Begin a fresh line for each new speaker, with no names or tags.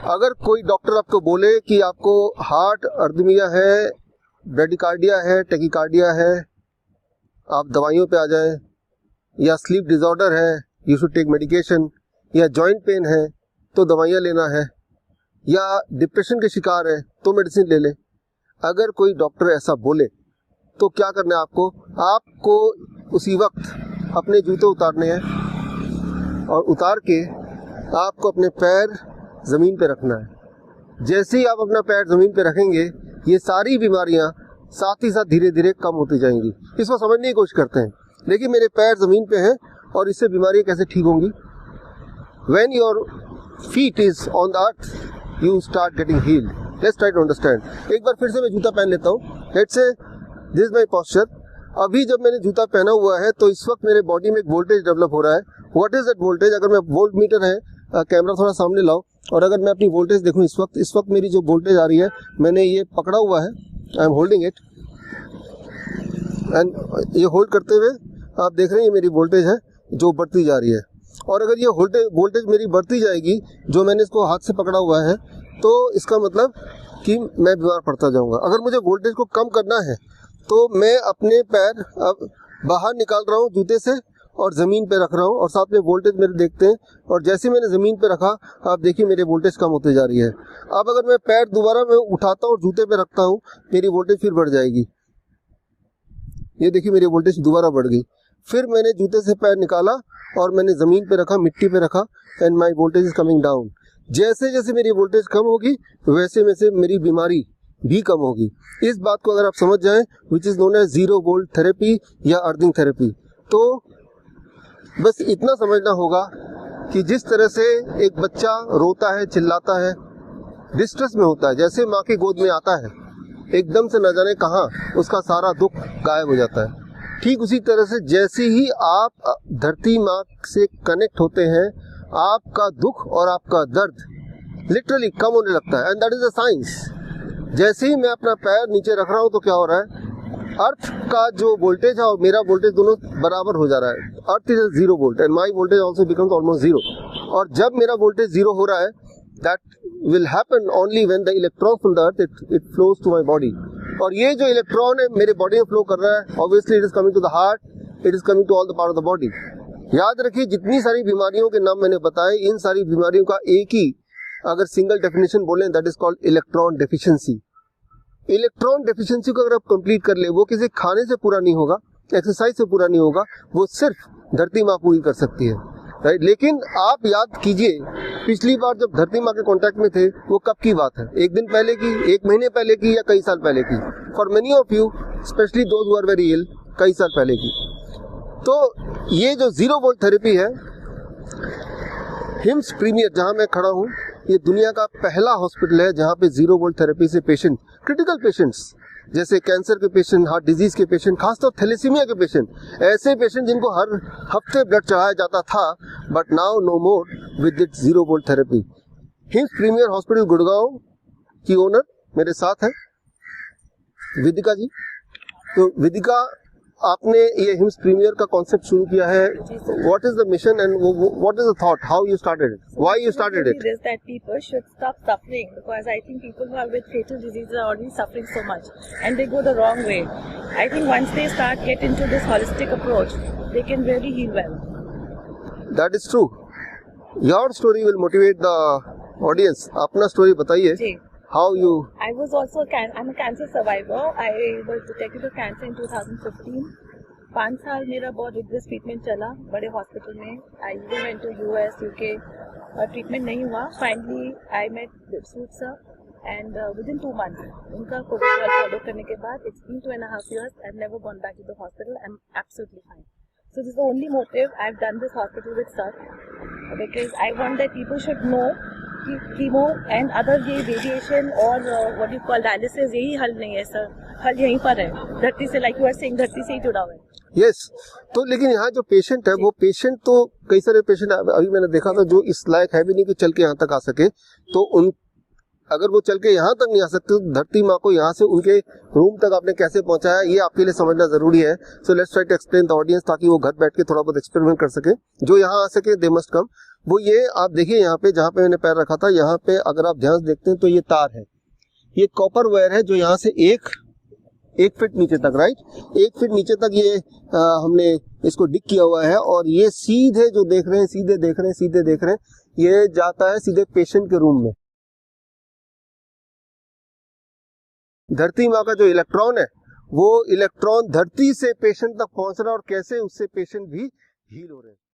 अगर कोई डॉक्टर आपको बोले कि आपको हार्ट अर्दमिया है, ब्रेडिकार्डिया है, टेकिकार्डिया है, आप दवाइयों पे आ जाएं, या स्लीप डिसऑर्डर है, यू शुड टेक मेडिकेशन, या जॉइंट पेन है तो दवाइयाँ लेना है, या डिप्रेशन के शिकार है तो मेडिसिन ले लें। अगर कोई डॉक्टर ऐसा बोले तो क्या करना है आपको उसी वक्त अपने जूते उतारने हैं और उतार के आपको अपने पैर ज़मीन पे रखना है। जैसे ही आप अपना पैर ज़मीन पे रखेंगे ये सारी बीमारियां साथ ही साथ धीरे धीरे कम होती जाएंगी। इसको समझने की कोशिश करते हैं, लेकिन मेरे पैर ज़मीन पे हैं और इससे बीमारियां कैसे ठीक होंगी। When your feet is on the earth, you start getting healed. Let's try to understand. एक बार फिर से मैं जूता पहन लेता हूँ। Let's say this is my posture. अभी जब मैंने जूता पहना हुआ है तो इस वक्त मेरे बॉडी में एक वोल्टेज डेवलप हो रहा है। What is that voltage? अगर मैं वोल्ट मीटर है, कैमरा थोड़ा सामने लाओ, और अगर मैं अपनी वोल्टेज देखूँ इस वक्त मेरी जो वोल्टेज आ रही है, मैंने ये पकड़ा हुआ है, I am holding it, and ये होल्ड करते हुए आप देख रहे हैं ये मेरी वोल्टेज है जो बढ़ती जा रही है। और अगर ये वोल्टेज मेरी बढ़ती जाएगी, जो मैंने इसको हाथ से पकड़ा हुआ है, तो इसका मतलब कि मैं बीमार पड़ता जाऊंगा। अगर मुझे वोल्टेज को कम करना है तो मैं अपने पैर अब बाहर निकाल रहा हूँ जूते से और ज़मीन पे रख रहा हूँ, और साथ में वोल्टेज मेरे देखते हैं, और जैसे मैंने ज़मीन पे रखा आप देखिए मेरी वोल्टेज कम होती जा रही है। अब अगर मैं पैर दोबारा मैं उठाता हूँ और जूते पे रखता हूँ, मेरी वोल्टेज फिर बढ़ जाएगी। ये देखिए मेरी वोल्टेज दोबारा बढ़ गई। फिर मैंने जूते से पैर निकाला और मैंने ज़मीन पे रखा, मिट्टी पे रखा, and my voltage is coming down. जैसे जैसे मेरी वोल्टेज कम होगी वैसे वैसे मेरी बीमारी भी कम होगी। इस बात को अगर आप समझ जाएं, which is known as zero volt therapy या अर्थिंग थेरेपी, तो बस इतना समझना होगा कि जिस तरह से एक बच्चा रोता है, चिल्लाता है, डिस्ट्रेस में होता है, जैसे माँ की गोद में आता है, एकदम से न जाने कहाँ उसका सारा दुख गायब हो जाता है। ठीक उसी तरह से जैसे ही आप धरती माँ से कनेक्ट होते हैं, आपका दुख और आपका दर्द लिटरली कम होने लगता है, and that is a science. जैसे ही मैं अपना पैर नीचे रख रहा हूँ तो क्या हो रहा है, अर्थ का जो वोल्टेज है और मेरा वोल्टेज दोनों बराबर हो जा रहा है। Earth is zero volt and my voltage also becomes almost zero. और जब मेरा वोल्टेज जीरो हो रहा है, that will happen only when the electron from the earth it flows to my body. और ये जो इलेक्ट्रॉन है मेरे बॉडी में फ्लो कर रहा है, obviously it is coming to the heart, it is coming to all the part of the body. याद रखिए जितनी सारी बीमारियों के नाम मैंने बताए, इन सारी बीमारियों का एक ही अगर सिंगल डेफिनेशन बोले, that is called electron deficiency. Electron deficiency को अगर आप कंप्लीट कर ले, वो किसी खाने से पूरा नहीं होगा, एक्सरसाइज से पूरा नहीं होगा, वो सिर्फ धरती माँ पूरी कर सकती है, राइट। लेकिन आप याद कीजिए पिछली बार जब धरती माँ के कांटेक्ट में थे वो कब की बात है, एक दिन पहले की, एक महीने पहले की, या कई साल पहले की। For many of you specially those who are very ill, कई साल पहले की। तो ये जो जीरो वोल्ट थेरेपी है, हिम्स प्रीमियर जहाँ मैं खड़ा हूँ, ये दुनिया का पहला हॉस्पिटल है जहाँ पे जीरो वोल्ट थेरेपी से पेशेंट, क्रिटिकल पेशेंट्स जैसे कैंसर के पेशेंट, हार्ट डिजीज के पेशेंट, खासतौर थैलेसीमिया के पेशेंट, ऐसे पेशेंट जिनको हर हफ्ते ब्लड चढ़ाया जाता था, but now no more with it zero volt therapy. HIMS premier hospital Gurgaon की ओनर मेरे साथ है विदिका जी। तो विदिका, आपने ये हिम्स प्रीमियर का कॉन्सेप्ट शुरू किया है, what is the mission and what is the thought, how you started it, why you started it?
Is that people should stop suffering, because I think people who are with fatal diseases are already suffering so much and they go the wrong way. I think once they start get into this holistic approach, they can really heal well.
That is true. Your story will motivate the audience. अपना story बताइए। How you?
I was also I'm a cancer survivor. I was detected with cancer in 2015. 5 साल मेरा बहुत regret treatment चला बड़े hospital में। I even went to US, UK, treatment नहीं हुआ। Finally, I met Dipsut sir, and within 2 months, उनका Covid follow करने के बाद, it's been 2.5 years. I've never gone back to the hospital. I'm absolutely fine. So this is the only motive I've done this hospital with sir, because I want that people should know कि chemo and other ये radiation और what you call dialysis, यही हल नहीं है sir, हल यहीं पर है, धरती से, लाइक यू आर सेइंग, धरती से ही जुड़ा हुआ है।
यस, तो लेकिन यहाँ जो पेशेंट है, वो पेशेंट तो कई सारे पेशेंट अभी मैंने देखा था जो इस लायक है भी नहीं कि चल के यहाँ तक आ सके, तो उन अगर वो चल के यहाँ तक नहीं आ सकते तो धरती माँ को यहाँ से उनके रूम तक आपने कैसे पहुँचाया, ये आपके लिए समझना जरूरी है। So let's try to explain the audience, ताकि वो घर बैठ के थोड़ा बहुत एक्सपेरिमेंट कर सके। जो यहाँ आ सके दे मस्ट कम। वो ये आप देखिए यहाँ पे जहाँ पे मैंने पैर रखा था, यहाँ पे अगर आप ध्यान से देखते हैं तो ये तार है, ये कॉपर वायर है जो यहाँ से एक फीट नीचे तक, राइट, 1 फीट नीचे तक ये हमने इसको डिग किया हुआ है। और ये सीधे जो देख रहे हैं, सीधे देख रहे हैं, ये जाता है सीधे पेशेंट के रूम में। धरती माँ का जो इलेक्ट्रॉन है, वो इलेक्ट्रॉन धरती से पेशेंट तक पहुंच रहा है और कैसे उससे पेशेंट भी हील हो रहे हैं।